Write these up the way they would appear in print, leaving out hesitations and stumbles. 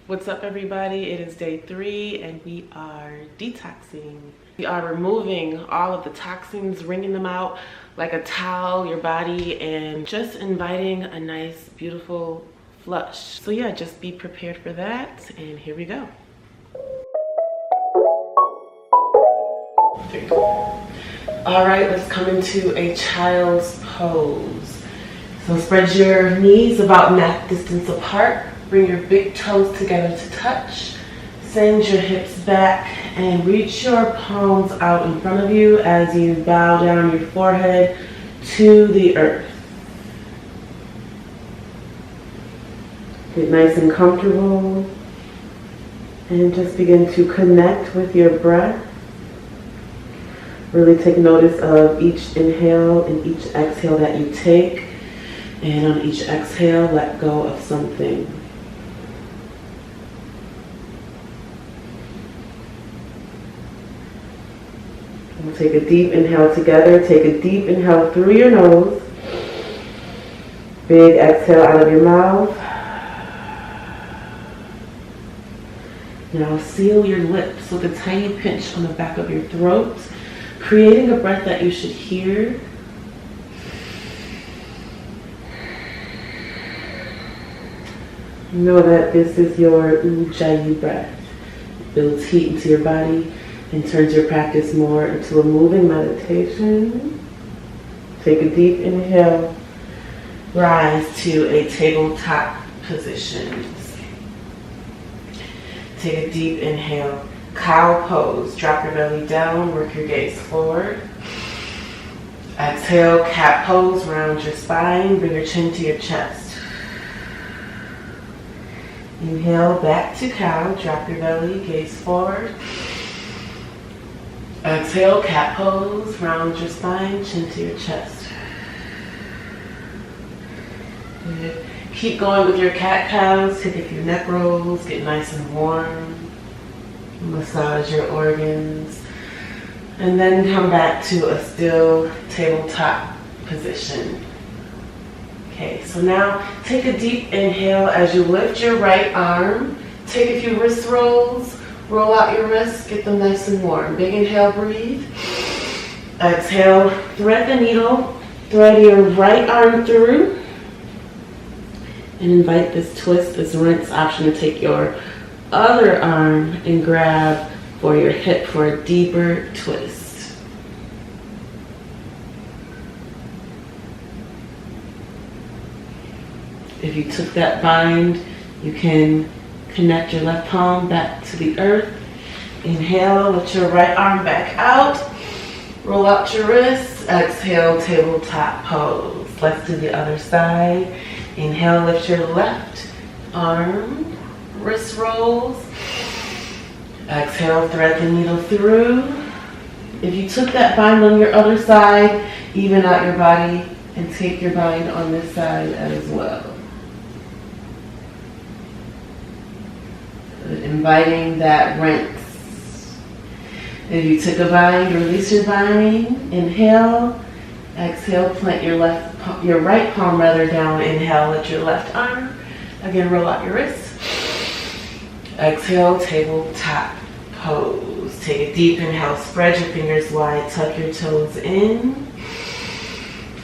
What's up, everybody? It is day 3 and we are detoxing. We are removing all of the toxins, wringing them out like a towel, your body, and just inviting a nice, beautiful flush. So yeah, just be prepared for that, and here we go. All right, let's come into a child's pose. So spread your knees about neck distance apart. Bring your big toes together to touch. Send your hips back and reach your palms out in front of you as you bow down your forehead to the earth. Get nice and comfortable and just begin to connect with your breath. Really take notice of each inhale and each exhale that you take. And on each exhale, let go of something. We'll take a deep inhale together. Take a deep inhale through your nose. Big exhale out of your mouth. Now seal your lips with a tiny pinch on the back of your throat, creating a breath that you should hear. Know that this is your Ujjayi breath. It builds heat into your body and turns your practice more into a moving meditation. Take a deep inhale. Rise to a tabletop position. Take a deep inhale. Cow pose. Drop your belly down. Work your gaze forward. Exhale. Cat pose. Round your spine. Bring your chin to your chest. Inhale, back to cow, drop your belly, gaze forward. Exhale, cat pose, round your spine, chin to your chest. Good. Keep going with your cat cows, take a few neck rolls, get nice and warm. Massage your organs. And then come back to a still tabletop position. Okay, so now take a deep inhale as you lift your right arm. Take a few wrist rolls. Roll out your wrists. Get them nice and warm. Big inhale, breathe. Exhale, thread the needle. Thread your right arm through. And invite this twist, this rinse option to take your other arm and grab for your hip for a deeper twist. If you took that bind, you can connect your left palm back to the earth. Inhale, lift your right arm back out. Roll out your wrists. Exhale, tabletop pose. Let's do the other side. Inhale, lift your left arm. Wrist rolls. Exhale, thread the needle through. If you took that bind on your other side, even out your body and take your bind on this side as well. Inviting that rinse. If you took a bind, release your bind. Inhale. Exhale, plant your right palm down. Inhale, lift your left arm. Again, roll out your wrist. Exhale, tabletop pose. Take a deep inhale. Spread your fingers wide. Tuck your toes in.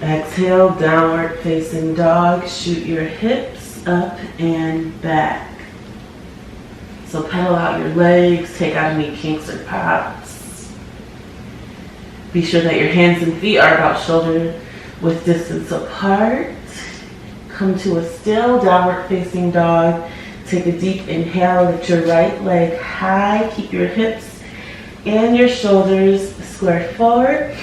Exhale, downward facing dog. Shoot your hips up and back. So pedal out your legs, take out any kinks or pops. Be sure that your hands and feet are about shoulder width distance apart. Come to a still downward facing dog. Take a deep inhale, lift your right leg high. Keep your hips and your shoulders squared forward.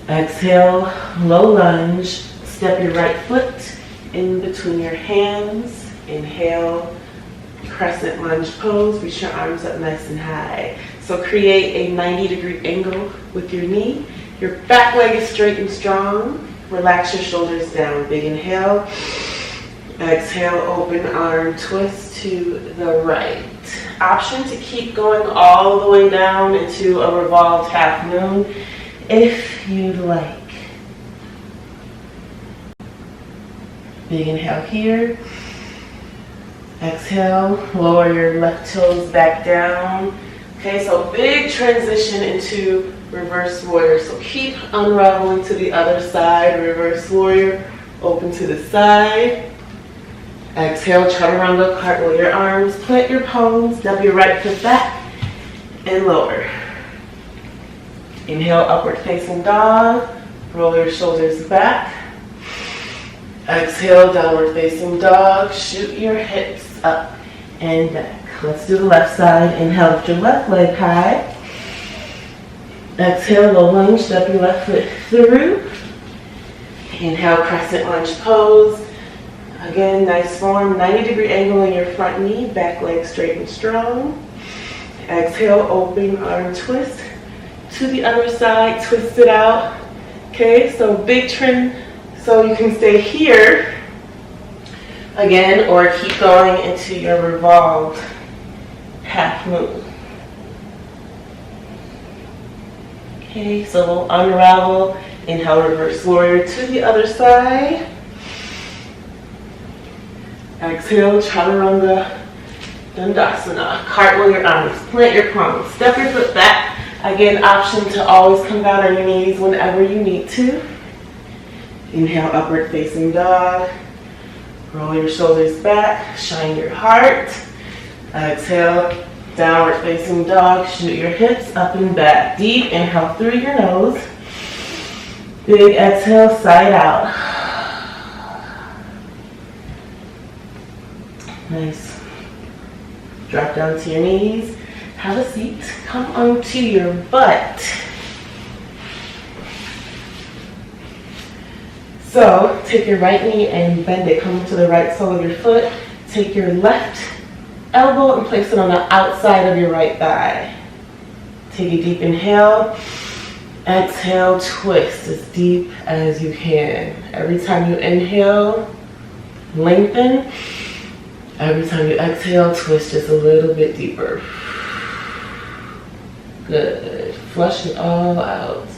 Exhale, low lunge. Step your right foot in between your hands. Inhale. Crescent lunge pose, reach your arms up nice and high. So create a 90-degree angle with your knee. Your back leg is straight and strong. Relax your shoulders down. Big inhale. Exhale, open arm twist to the right. Option to keep going all the way down into a revolved half moon if you'd like. Big inhale here. Exhale, lower your left toes back down. Okay, so big transition into reverse warrior. So keep unraveling to the other side. Reverse warrior, open to the side. Exhale, chaturanga, cartwheel your arms, plant your palms, step your right foot back, and lower. Inhale, upward facing dog. Roll your shoulders back. Exhale, downward facing dog. Shoot your hips up and back. Let's do the left side. Inhale, lift your left leg high. Exhale, low lunge, step your left foot through. Inhale, crescent lunge pose. Again, nice form, 90-degree angle in your front knee, back leg straight and strong. Exhale, open arm twist to the other side, twist it out. Okay, so big trim, so you can stay here again or keep going into your revolved half moon. Okay, so we'll unravel. Inhale, reverse warrior to the other side. Exhale, chaturanga, dandasana. Cartwheel your arms, plant your palms, step your foot back. Again, option to always come down on your knees whenever you need to. Inhale, upward facing dog. Roll your shoulders back, shine your heart. Exhale, downward facing dog. Shoot your hips up and back. Deep inhale through your nose. Big exhale, side out. Nice. Drop down to your knees. Have a seat. Come onto your butt. So take your right knee and bend it. Come to the right sole of your foot. Take your left elbow and place it on the outside of your right thigh. Take a deep inhale. Exhale, twist as deep as you can. Every time you inhale, lengthen. Every time you exhale, twist just a little bit deeper. Good. Flush it all out.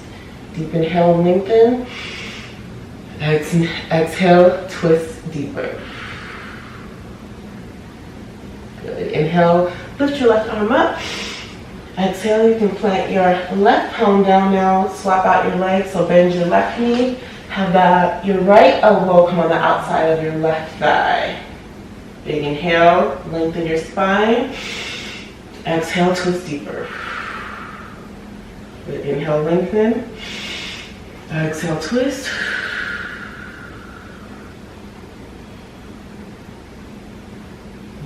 Deep inhale, lengthen. Exhale, twist deeper. Good. Inhale, lift your left arm up. Exhale, you can plant your left palm down now. Swap out your legs, so bend your left knee. Have your right elbow come on the outside of your left thigh. Big inhale, lengthen your spine. Exhale, twist deeper. Good. Inhale, lengthen. Exhale, twist.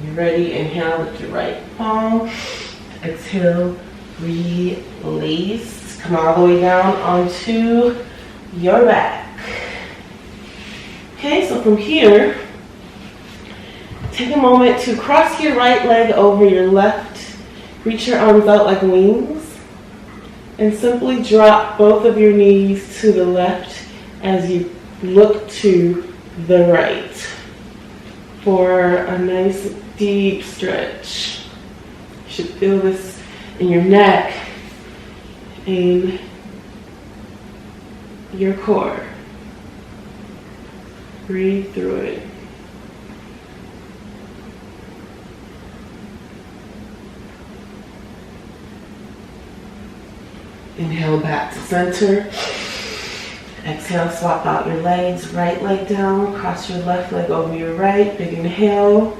You're ready. Inhale, lift your right palm. Exhale, release. Come all the way down onto your back. Okay, so from here, take a moment to cross your right leg over your left. Reach your arms out like wings. And simply drop both of your knees to the left as you look to the right for a nice deep stretch. You should feel this in your neck, in your core. Breathe through it. Inhale back to center. Exhale, swap out your legs. Right leg down, cross your left leg over your right. Big inhale.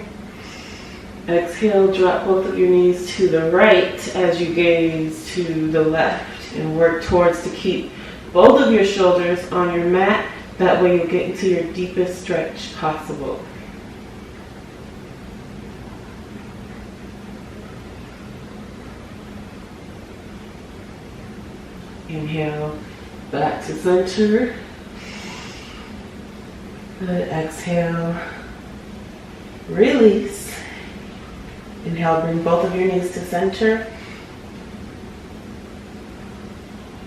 Exhale, drop both of your knees to the right as you gaze to the left and work towards to keep both of your shoulders on your mat. That way you'll get into your deepest stretch possible. Inhale, back to center. Good. Exhale, release. Inhale, bring both of your knees to center.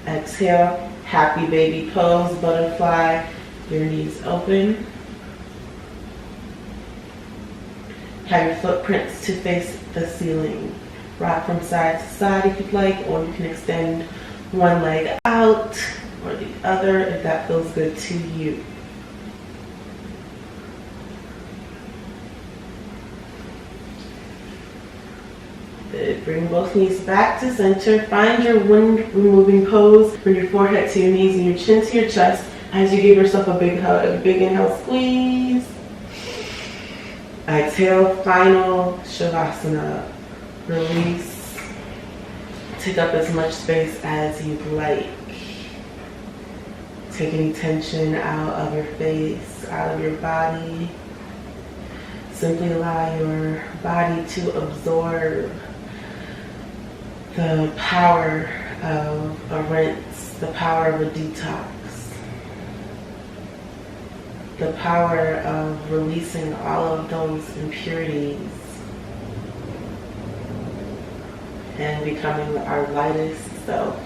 Exhale, happy baby pose, butterfly, your knees open. Have your footprints to face the ceiling. Rock from side to side if you'd like, or you can extend one leg out or the other if that feels good to you. Good. Bring both knees back to center. Find your wind removing pose. Bring your forehead to your knees and your chin to your chest as you give yourself a big hug. A big inhale, squeeze. Exhale, final Shavasana. Release. Take up as much space as you'd like. Take any tension out of your face, out of your body. Simply allow your body to absorb the power of a rinse, the power of a detox, the power of releasing all of those impurities and becoming our lightest self.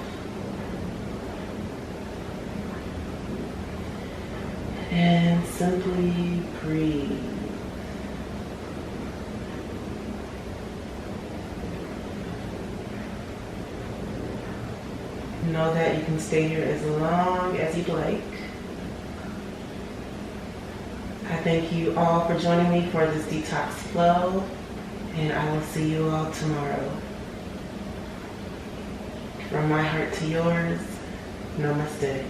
And simply breathe. Know that you can stay here as long as you'd like. I thank you all for joining me for this detox flow, and I will see you all tomorrow. From my heart to yours, Namaste.